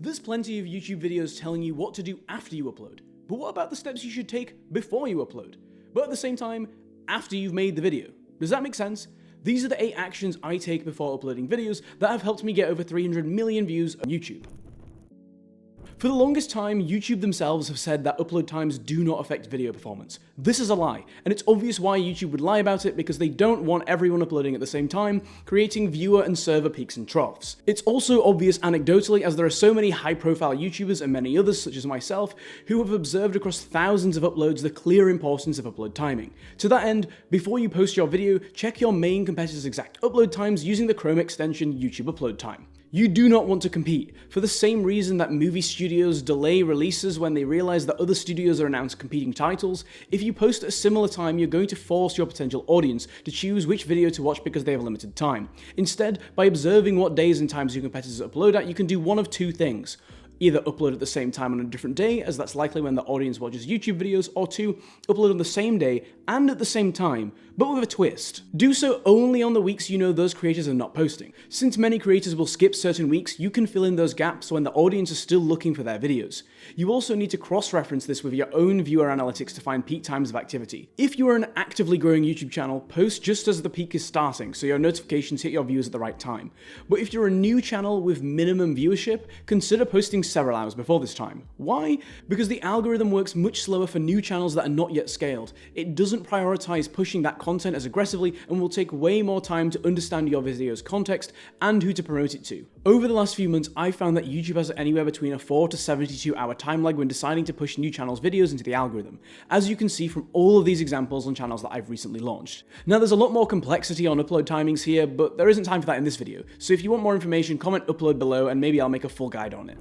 There's plenty of YouTube videos telling you what to do after you upload, but what about the steps you should take before you upload? But at the same time, after you've made the video. Does that make sense? These are the 8 actions I take before uploading videos that have helped me get over 300 million views on YouTube. For the longest time, YouTube themselves have said that upload times do not affect video performance. This is a lie, and it's obvious why YouTube would lie about it because they don't want everyone uploading at the same time, creating viewer and server peaks and troughs. It's also obvious anecdotally as there are so many high-profile YouTubers and many others, such as myself, who have observed across thousands of uploads the clear importance of upload timing. To that end, before you post your video, check your main competitor's exact upload times using the Chrome extension YouTube Upload Time. You do not want to compete, for the same reason that movie studios delay releases when they realize that other studios are announcing competing titles. If you post at a similar time, you're going to force your potential audience to choose which video to watch because they have limited time. Instead, by observing what days and times your competitors upload at, you can do one of 2 things. Either upload at the same time on a different day, as that's likely when the audience watches YouTube videos, or 2, upload on the same day and at the same time, but with a twist. Do so only on the weeks you know those creators are not posting. Since many creators will skip certain weeks, you can fill in those gaps when the audience is still looking for their videos. You also need to cross-reference this with your own viewer analytics to find peak times of activity. If you are an actively growing YouTube channel, post just as the peak is starting, so your notifications hit your viewers at the right time. But if you're a new channel with minimum viewership, consider posting several hours before this time. Why? Because the algorithm works much slower for new channels that are not yet scaled. It doesn't prioritize pushing that content as aggressively and will take way more time to understand your video's context and who to promote it to. Over the last few months, I've found that YouTube has anywhere between a 4 to 72 hour time lag when deciding to push new channels' videos into the algorithm, as you can see from all of these examples on channels that I've recently launched. Now there's a lot more complexity on upload timings here, but there isn't time for that in this video, so if you want more information, comment upload below and maybe I'll make a full guide on it.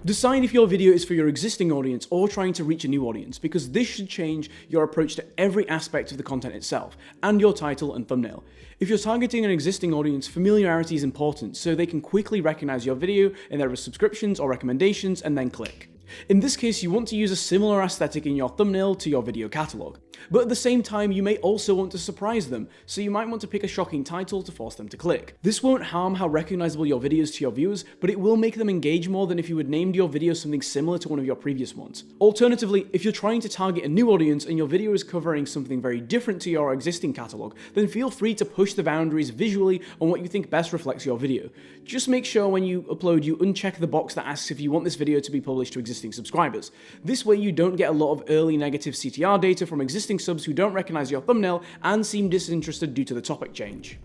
Decide if your video is for your existing audience or trying to reach a new audience, because this should change your approach to every aspect of the content itself, and your title and thumbnail. If you're targeting an existing audience, familiarity is important, so they can quickly recognize your video in their subscriptions or recommendations and then click. In this case, you want to use a similar aesthetic in your thumbnail to your video catalog. But at the same time, you may also want to surprise them, so you might want to pick a shocking title to force them to click. This won't harm how recognizable your video is to your viewers, but it will make them engage more than if you had named your video something similar to one of your previous ones. Alternatively, if you're trying to target a new audience and your video is covering something very different to your existing catalog, then feel free to push the boundaries visually on what you think best reflects your video. Just make sure when you upload you uncheck the box that asks if you want this video to be published to existing subscribers. This way you don't get a lot of early negative CTR data from existing subs who don't recognize your thumbnail and seem disinterested due to the topic change.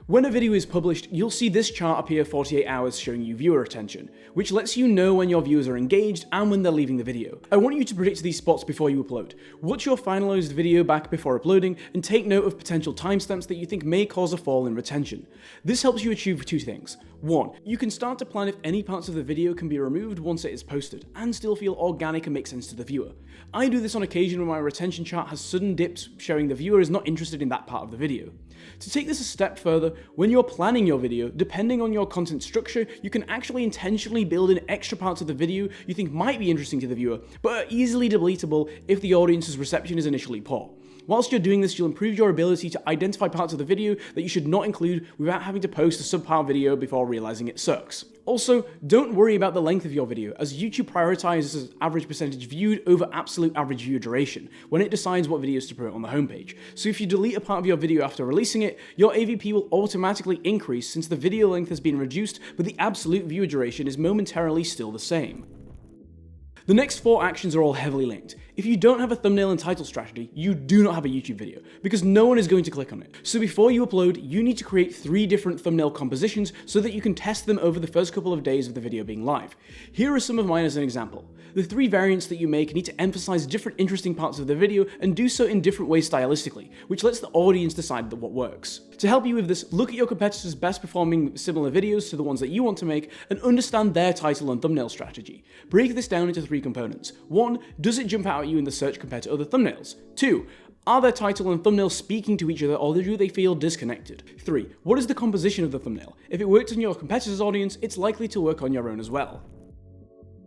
When a video is published, you'll see this chart appear 48 hours showing you viewer attention, which lets you know when your viewers are engaged and when they're leaving the video. I want you to predict these spots before you upload. Watch your finalized video back before uploading and take note of potential timestamps that you think may cause a fall in retention. This helps you achieve 2 things. 1. You can start to plan if any parts of the video can be removed once it is posted, and still feel organic and make sense to the viewer. I do this on occasion when my retention chart has sudden dips showing the viewer is not interested in that part of the video. To take this a step further, when you're planning your video, depending on your content structure, you can actually intentionally build in extra parts of the video you think might be interesting to the viewer, but are easily deletable if the audience's reception is initially poor. Whilst you're doing this, you'll improve your ability to identify parts of the video that you should not include without having to post a subpar video before realizing it sucks. Also, don't worry about the length of your video, as YouTube prioritizes average percentage viewed over absolute average view duration when it decides what videos to promote on the homepage. So if you delete a part of your video after releasing it, your AVP will automatically increase since the video length has been reduced, but the absolute view duration is momentarily still the same. The next 4 actions are all heavily linked. If you don't have a thumbnail and title strategy, you do not have a YouTube video, because no one is going to click on it. So before you upload, you need to create 3 different thumbnail compositions so that you can test them over the first couple of days of the video being live. Here are some of mine as an example. The 3 variants that you make need to emphasize different interesting parts of the video and do so in different ways stylistically, which lets the audience decide what works. To help you with this, look at your competitors' best performing similar videos to the ones that you want to make and understand their title and thumbnail strategy. Break this down into 3 components. 1. Does it jump out at you in the search compared to other thumbnails? 2. Are their title and thumbnail speaking to each other, or do they feel disconnected? 3. What is the composition of the thumbnail? If it worked on your competitor's audience, it's likely to work on your own as well.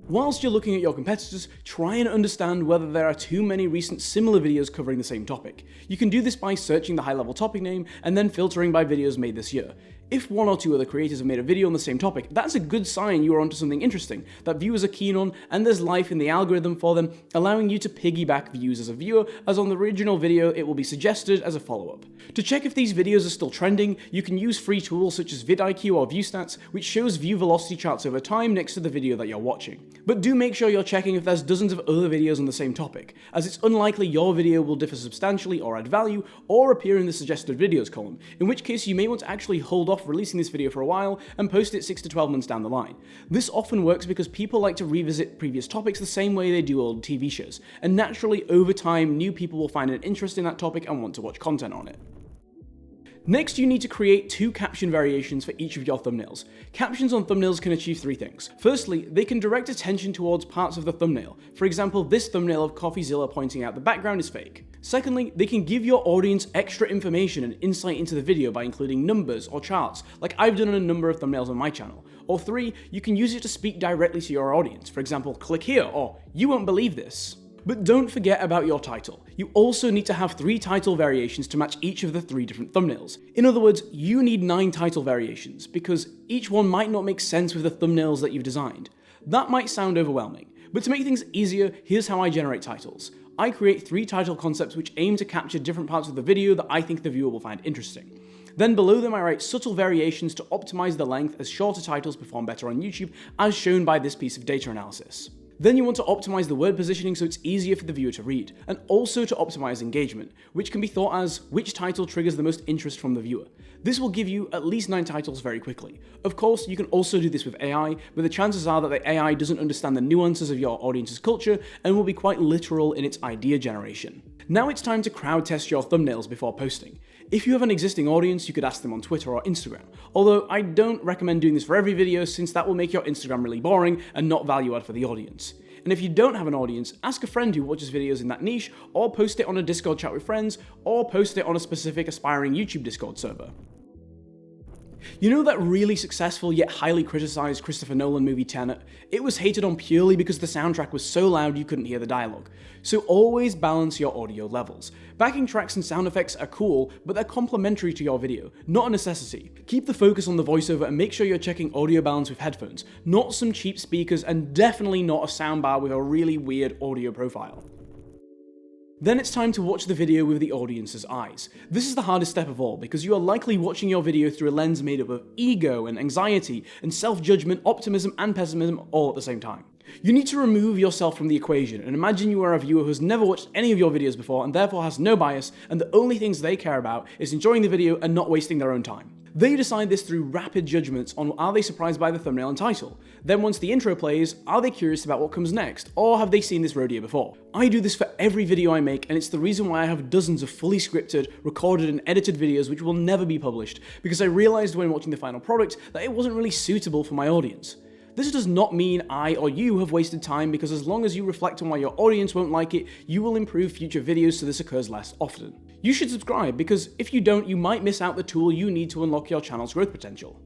Whilst you're looking at your competitors, try and understand whether there are too many recent similar videos covering the same topic. You can do this by searching the high-level topic name and then filtering by videos made this year. If one or two other creators have made a video on the same topic, that's a good sign you are onto something interesting that viewers are keen on, and there's life in the algorithm for them, allowing you to piggyback views as a viewer, as on the original video it will be suggested as a follow-up. To check if these videos are still trending, you can use free tools such as vidIQ or ViewStats, which shows view velocity charts over time next to the video that you're watching. But do make sure you're checking if there's dozens of other videos on the same topic, as it's unlikely your video will differ substantially or add value, or appear in the suggested videos column, in which case you may want to actually hold off releasing this video for a while and post it 6 to 12 months down the line. This often works because people like to revisit previous topics the same way they do old TV shows, and naturally over time new people will find an interest in that topic and want to watch content on it. Next, you need to create 2 caption variations for each of your thumbnails. Captions on thumbnails can achieve 3 things. Firstly, they can direct attention towards parts of the thumbnail. For example, this thumbnail of CoffeeZilla pointing out the background is fake. Secondly, they can give your audience extra information and insight into the video by including numbers or charts, like I've done on a number of thumbnails on my channel. Or 3, you can use it to speak directly to your audience. For example, click here, or you won't believe this. But don't forget about your title. You also need to have 3 title variations to match each of the 3 different thumbnails. In other words, you need 9 title variations, because each one might not make sense with the thumbnails that you've designed. That might sound overwhelming, but to make things easier, here's how I generate titles. I create 3 title concepts which aim to capture different parts of the video that I think the viewer will find interesting. Then below them I write subtle variations to optimize the length, as shorter titles perform better on YouTube, as shown by this piece of data analysis. Then you want to optimize the word positioning so it's easier for the viewer to read, and also to optimize engagement, which can be thought as which title triggers the most interest from the viewer. This will give you at least 9 titles very quickly. Of course, you can also do this with AI, but the chances are that the AI doesn't understand the nuances of your audience's culture and will be quite literal in its idea generation. Now it's time to crowd test your thumbnails before posting. If you have an existing audience, you could ask them on Twitter or Instagram, although I don't recommend doing this for every video since that will make your Instagram really boring and not value add for the audience. And if you don't have an audience, ask a friend who watches videos in that niche, or post it on a Discord chat with friends, or post it on a specific aspiring YouTube Discord server. You know that really successful yet highly criticized Christopher Nolan movie Tenet? It was hated on purely because the soundtrack was so loud you couldn't hear the dialogue. So always balance your audio levels. Backing tracks and sound effects are cool, but they're complementary to your video, not a necessity. Keep the focus on the voiceover and make sure you're checking audio balance with headphones, not some cheap speakers, and definitely not a soundbar with a really weird audio profile. Then it's time to watch the video with the audience's eyes. This is the hardest step of all, because you are likely watching your video through a lens made up of ego and anxiety and self-judgment, optimism and pessimism all at the same time. You need to remove yourself from the equation and imagine you are a viewer who's never watched any of your videos before and therefore has no bias, and the only things they care about is enjoying the video and not wasting their own time. They decide this through rapid judgments on are they surprised by the thumbnail and title. Then once the intro plays, are they curious about what comes next, or have they seen this rodeo before? I do this for every video I make, and it's the reason why I have dozens of fully scripted, recorded and edited videos which will never be published, because I realized when watching the final product that it wasn't really suitable for my audience. This does not mean I or you have wasted time, because as long as you reflect on why your audience won't like it, you will improve future videos so this occurs less often. You should subscribe, because if you don't, you might miss out the tool you need to unlock your channel's growth potential.